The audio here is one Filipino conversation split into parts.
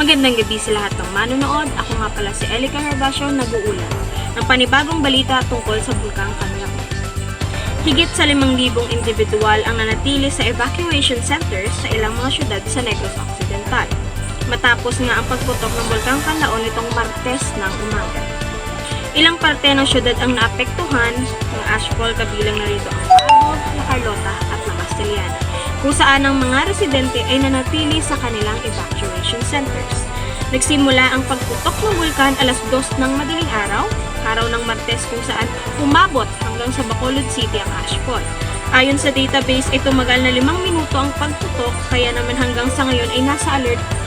Magandang gabi sa lahat ng manonood. Ako nga pala si Elica Herbacio, nag-uulat ng panibagong balita tungkol sa Bulkang Canlaon. Higit sa 5,000 individual ang nanatili sa evacuation centers sa ilang mga syudad sa Negros Occidental, matapos nga ang pagputok ng Bulkang Canlaon nitong Martes ng umaga. Ilang parte ng syudad ang naapektuhan ng ashfall, kabilang na rito ang Bago, La Carlota at La Castellana, kung saan ang mga residente ay nanatili sa kanilang evacuation centers. Nagsimula ang pagputok ng bulkan alas 2 ng madaling araw ng Martes, kung saan umabot hanggang sa Bacolod City ang ashfall. Ayon sa database ay tumagal na 5 minuto ang pagputok, kaya naman hanggang sa ngayon ay nasa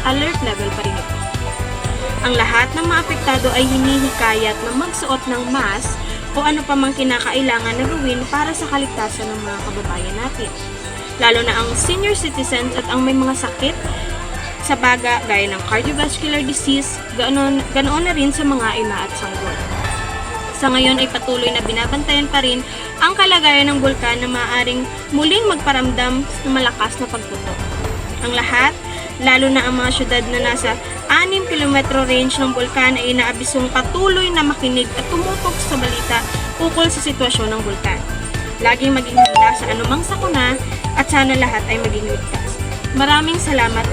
alert level pa rin ito. Ang lahat ng mga apektado ay hinihikayat na magsuot ng mask o ano pa mang kinakailangan na gawin para sa kaligtasan ng mga kababayan natin, lalo na ang senior citizens at ang may mga sakit sa baga gaya ng cardiovascular disease, ganoon na rin sa mga ina at sanggol. Sa ngayon ay patuloy na binabantayan pa rin ang kalagayan ng bulkan na maaaring muling magparamdam ng malakas na pagputok. Ang lahat, lalo na ang mga syudad na nasa 6 kilometro range ng bulkan, ay inaabisong patuloy na makinig at tumutok sa balita ukol sa sitwasyon ng bulkan. Laging maging handa sa anumang sakuna at sana lahat ay maging ligtas. Maraming salamat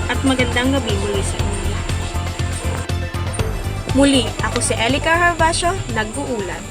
at magandang gabi muli sa inyo lahat. Muli, ako si Elica Herbacio, nag-uulat.